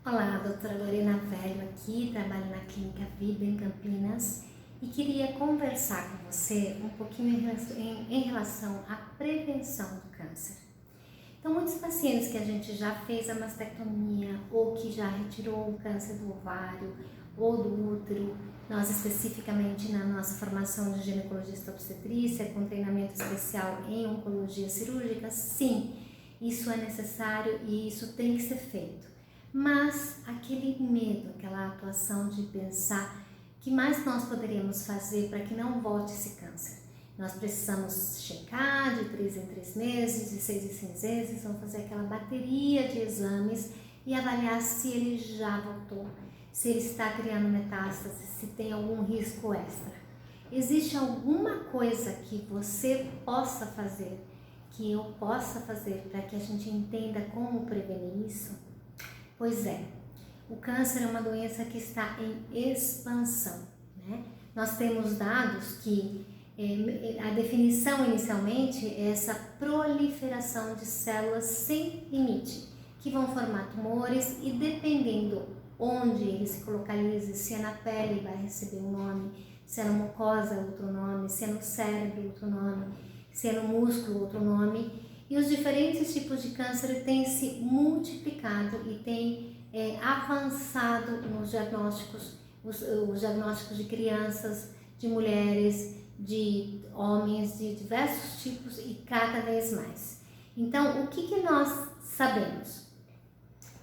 Olá, doutora Lorena Velho aqui, trabalho na Clínica Vida em Campinas e queria conversar com você um pouquinho em relação à prevenção do câncer. Então, muitos pacientes que a gente já fez a mastectomia ou que já retirou o câncer do ovário ou do útero, nós especificamente na nossa formação de ginecologista obstetrícia, com treinamento especial em oncologia cirúrgica, sim, isso é necessário e isso tem que ser feito. Mas aquele medo, aquela atuação de pensar que mais nós poderíamos fazer para que não volte esse câncer. Nós precisamos checar de 3 em 3 meses, de 6 em 6 meses, vamos fazer aquela bateria de exames e avaliar se ele já voltou, se ele está criando metástase, se tem algum risco extra. Existe alguma coisa que você possa fazer, que eu possa fazer para que a gente entenda como prevenir isso? Pois é, o câncer é uma doença que está em expansão, né? Nós temos dados que a definição inicialmente é essa proliferação de células sem limite, que vão formar tumores e dependendo onde ele se localize, se é na pele vai receber um nome, se é na mucosa outro nome, se é no cérebro outro nome, se é no músculo outro nome. E os diferentes tipos de câncer têm se multiplicado e têm avançado nos diagnósticos, os diagnósticos de crianças, de mulheres, de homens, de diversos tipos e cada vez mais. Então, o que nós sabemos?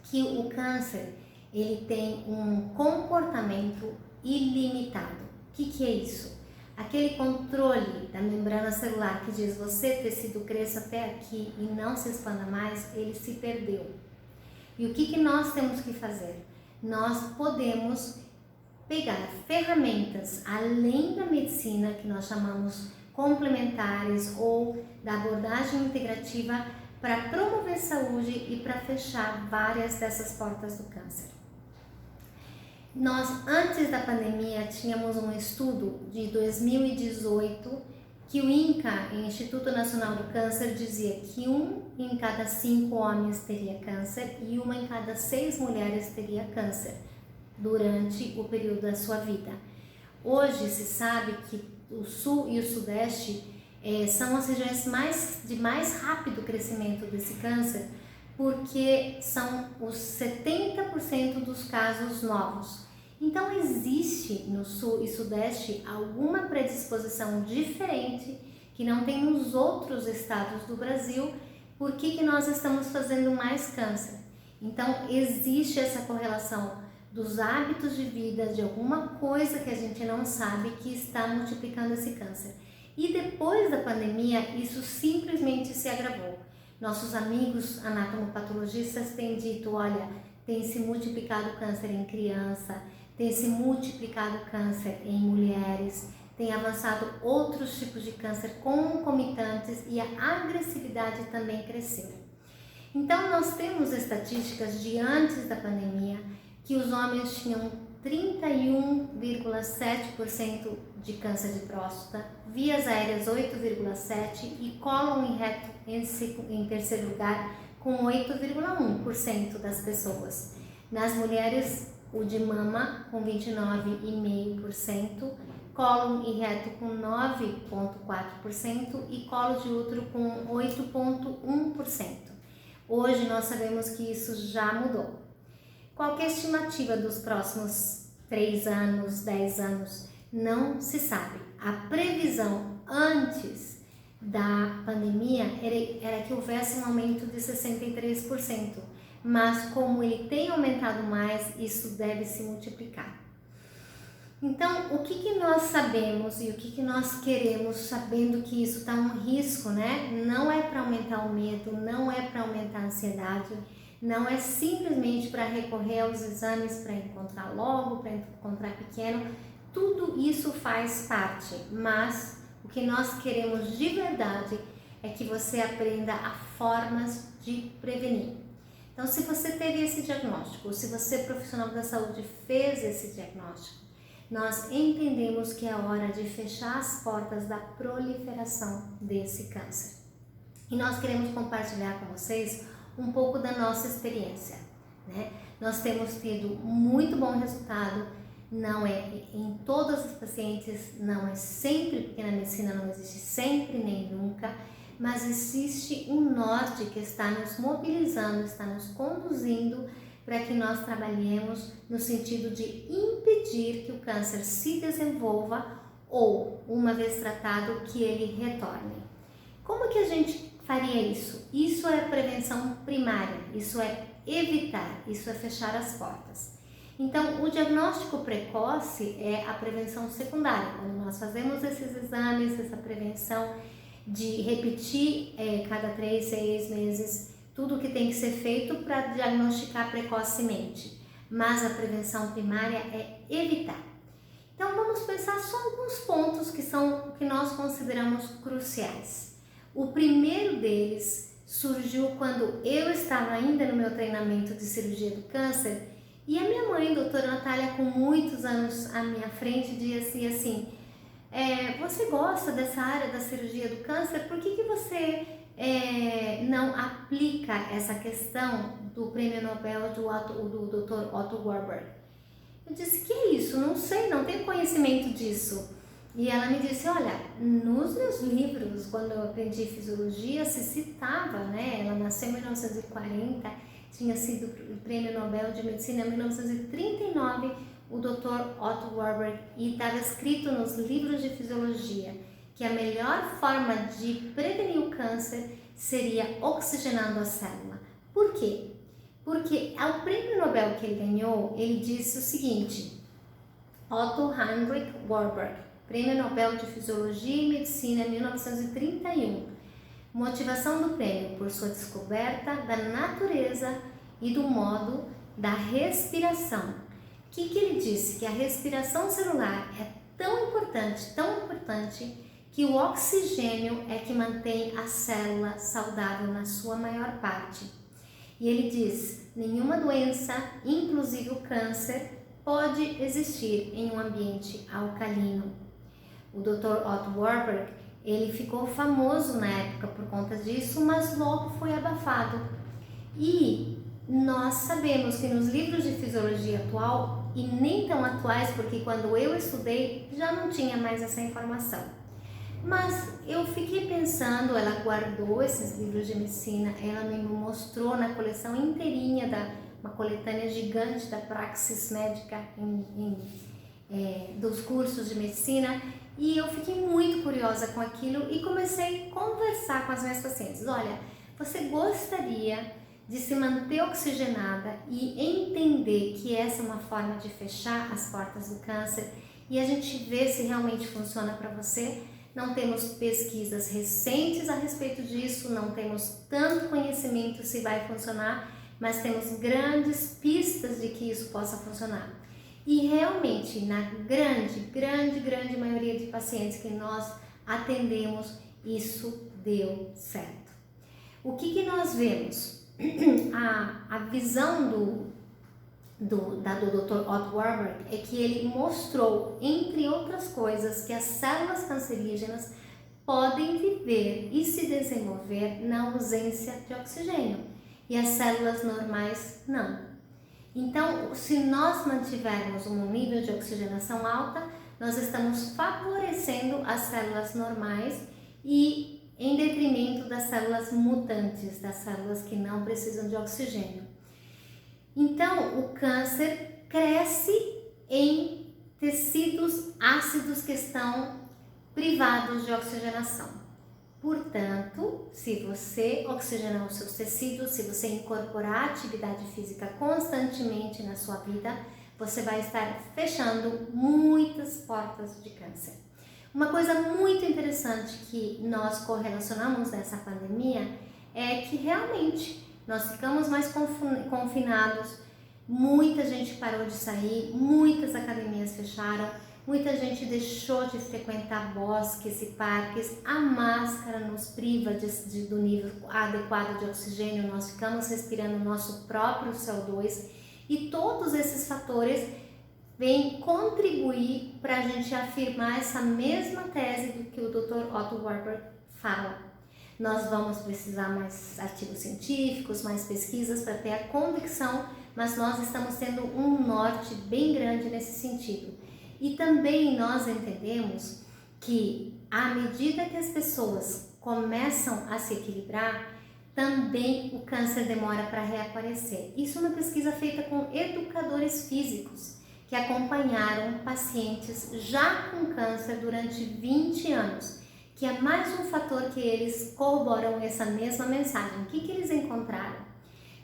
Que o câncer ele tem um comportamento ilimitado. O que é isso? Aquele controle da membrana celular que diz você tecido cresça até aqui e não se expanda mais, ele se perdeu. E o que nós temos que fazer? Nós podemos pegar ferramentas além da medicina, que nós chamamos complementares ou da abordagem integrativa para promover saúde e para fechar várias dessas portas do câncer. Nós, antes da pandemia, tínhamos um estudo de 2018 que o INCA, Instituto Nacional do Câncer, dizia que 1 em cada 5 homens teria câncer e 1 em cada 6 mulheres teria câncer durante o período da sua vida. Hoje se sabe que o Sul e o Sudeste são as regiões de mais rápido crescimento desse câncer, porque são os 70% dos casos novos. Então existe no Sul e Sudeste alguma predisposição diferente que não tem nos outros estados do Brasil. Por que nós estamos fazendo mais câncer? Então existe essa correlação dos hábitos de vida, de alguma coisa que a gente não sabe que está multiplicando esse câncer. E depois da pandemia isso simplesmente se agravou. Nossos amigos anatomopatologistas têm dito, olha, tem se multiplicado o câncer em criança, tem se multiplicado o câncer em mulheres, tem avançado outros tipos de câncer concomitantes e a agressividade também cresceu. Então nós temos estatísticas de antes da pandemia que os homens tinham 31,7% de câncer de próstata, vias aéreas 8,7% e cólon e reto em terceiro lugar com 8,1% das pessoas. Nas mulheres, o de mama com 29,5%, cólon e reto com 9,4% e colo de útero com 8,1%. Hoje nós sabemos que isso já mudou. Qual que é a estimativa dos próximos 3 anos, 10 anos? Não se sabe. A previsão antes da pandemia era que houvesse um aumento de 63%, mas como ele tem aumentado mais, isso deve se multiplicar. Então, o que nós sabemos e o que nós queremos, sabendo que isso está um risco, né? Não é para aumentar o medo, não é para aumentar a ansiedade, não é simplesmente para recorrer aos exames para encontrar logo, para encontrar pequeno, tudo isso faz parte, mas o que nós queremos de verdade é que você aprenda a formas de prevenir. Então, se você teve esse diagnóstico, ou se você, profissional da saúde, fez esse diagnóstico, nós entendemos que é hora de fechar as portas da proliferação desse câncer. E nós queremos compartilhar com vocês um pouco da nossa experiência, né? Nós temos tido muito bom resultado, não é em todas as pacientes, não é sempre, porque na medicina não existe sempre nem nunca, mas existe um norte que está nos mobilizando, está nos conduzindo para que nós trabalhemos no sentido de impedir que o câncer se desenvolva ou, uma vez tratado, que ele retorne. Como que a gente faria isso? Isso é prevenção primária, isso é evitar, isso é fechar as portas. Então, o diagnóstico precoce é a prevenção secundária, quando nós fazemos esses exames, essa prevenção de repetir cada 3, 6 meses tudo o que tem que ser feito para diagnosticar precocemente. Mas a prevenção primária é evitar. Então vamos pensar só alguns pontos que nós consideramos cruciais. O primeiro deles surgiu quando eu estava ainda no meu treinamento de cirurgia do câncer e a minha mãe, doutora Natália, com muitos anos à minha frente, dizia assim, você gosta dessa área da cirurgia do câncer? Por que você não aplica essa questão do prêmio Nobel do Dr. Otto Warburg? Eu disse, que é isso? Não sei, não tenho conhecimento disso. E ela me disse, olha, nos meus livros, quando eu aprendi fisiologia, se citava, né? Ela nasceu em 1940, tinha sido o prêmio Nobel de Medicina em 1939, o Dr. Otto Warburg, e estava escrito nos livros de fisiologia que a melhor forma de prevenir o câncer seria oxigenando a célula. Por quê? Porque ao prêmio Nobel que ele ganhou, ele disse o seguinte, Otto Heinrich Warburg, prêmio Nobel de Fisiologia e Medicina em 1931, motivação do prêmio por sua descoberta da natureza e do modo da respiração. O que ele disse? Que a respiração celular é tão importante, que o oxigênio é que mantém a célula saudável na sua maior parte. E ele diz, nenhuma doença, inclusive o câncer, pode existir em um ambiente alcalino. O Dr. Otto Warburg, ele ficou famoso na época por conta disso, mas logo foi abafado. E nós sabemos que nos livros de fisiologia atual, e nem tão atuais, porque quando eu estudei já não tinha mais essa informação. Mas eu fiquei pensando, ela guardou esses livros de medicina, ela me mostrou na coleção inteirinha, uma coletânea gigante da praxis médica dos cursos de medicina, e eu fiquei muito curiosa com aquilo e comecei a conversar com as minhas pacientes. Olha, você gostaria de se manter oxigenada e entender que essa é uma forma de fechar as portas do câncer e a gente vê se realmente funciona para você? Não temos pesquisas recentes a respeito disso, não temos tanto conhecimento se vai funcionar, mas temos grandes pistas de que isso possa funcionar. E realmente, na grande maioria de pacientes que nós atendemos, isso deu certo. O que nós vemos? A visão do Dr. Otto Warburg é que ele mostrou, entre outras coisas, que as células cancerígenas podem viver e se desenvolver na ausência de oxigênio e as células normais não. Então, se nós mantivermos um nível de oxigenação alta, nós estamos favorecendo as células normais e em detrimento das células mutantes, das células que não precisam de oxigênio. Então, o câncer cresce em tecidos ácidos que estão privados de oxigenação. Portanto, se você oxigenar os seus tecidos, se você incorporar atividade física constantemente na sua vida, você vai estar fechando muitas portas de câncer. Uma coisa muito interessante que nós correlacionamos nessa pandemia é que realmente nós ficamos mais confinados, muita gente parou de sair, muitas academias fecharam, muita gente deixou de frequentar bosques e parques, a máscara nos priva do nível adequado de oxigênio, nós ficamos respirando o nosso próprio CO2 e todos esses fatores vêm contribuir para a gente afirmar essa mesma tese do que o Dr. Otto Warburg fala. Nós vamos precisar mais artigos científicos, mais pesquisas para ter a convicção mas nós estamos tendo um norte bem grande nesse sentido. E também nós entendemos que à medida que as pessoas começam a se equilibrar, também o câncer demora para reaparecer. Isso é uma pesquisa feita com educadores físicos que acompanharam pacientes já com câncer durante 20 anos, que é mais um fator que eles corroboram essa mesma mensagem. O que eles encontraram?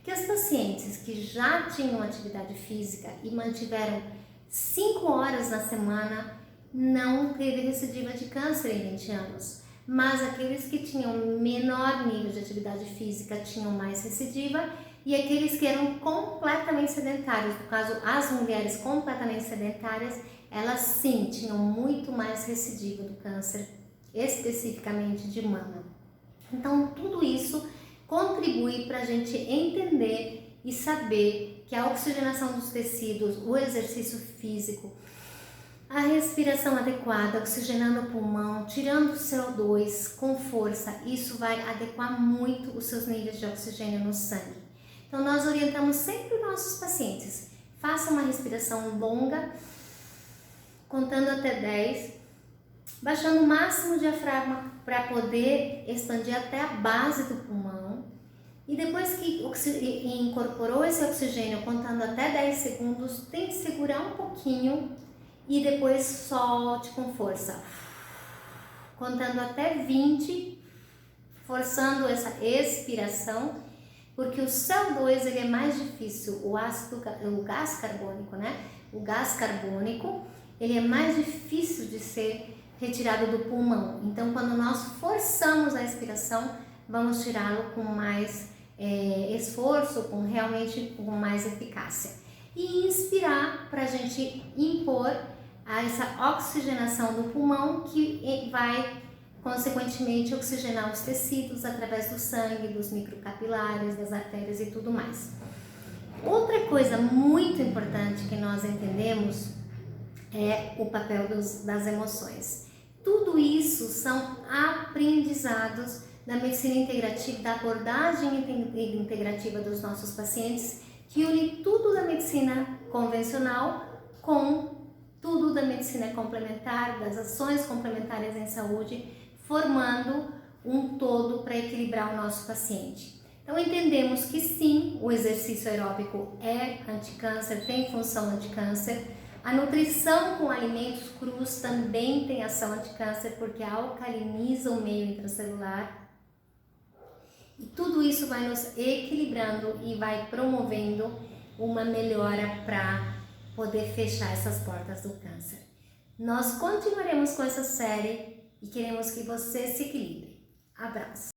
Que as pacientes que já tinham atividade física e mantiveram 5 horas na semana não teve recidiva de câncer em 20 anos, mas aqueles que tinham menor nível de atividade física tinham mais recidiva, e aqueles que eram completamente sedentários, no caso as mulheres completamente sedentárias, elas sim tinham muito mais recidiva do câncer, especificamente de mama. Então tudo isso contribui para a gente entender e saber que a oxigenação dos tecidos, o exercício físico, a respiração adequada, oxigenando o pulmão, tirando o CO2 com força, isso vai adequar muito os seus níveis de oxigênio no sangue. Então nós orientamos sempre os nossos pacientes, faça uma respiração longa, contando até 10, baixando o máximo o diafragma para poder expandir até a base do pulmão. E depois que incorporou esse oxigênio, contando até 10 segundos, tente segurar um pouquinho e depois solte com força, contando até 20, forçando essa expiração, porque o CO2 ele é mais difícil, o gás carbônico, né? O gás carbônico ele é mais difícil de ser retirado do pulmão. Então, quando nós forçamos a expiração, vamos tirá-lo com mais esforço, com mais eficácia. E inspirar para a gente impor essa oxigenação do pulmão, que vai consequentemente oxigenar os tecidos através do sangue, dos microcapilares, das artérias e tudo mais. Outra coisa muito importante que nós entendemos é o papel das emoções. Tudo isso são aprendizados da medicina integrativa, da abordagem integrativa dos nossos pacientes, que une tudo da medicina convencional com tudo da medicina complementar, das ações complementares em saúde, formando um todo para equilibrar o nosso paciente. Então entendemos que sim, o exercício aeróbico é anticâncer, tem função anticâncer. A nutrição com alimentos crus também tem ação anticâncer, porque alcaliniza o meio intracelular. E tudo isso vai nos equilibrando e vai promovendo uma melhora para poder fechar essas portas do câncer. Nós continuaremos com essa série e queremos que você se equilibre. Abraço!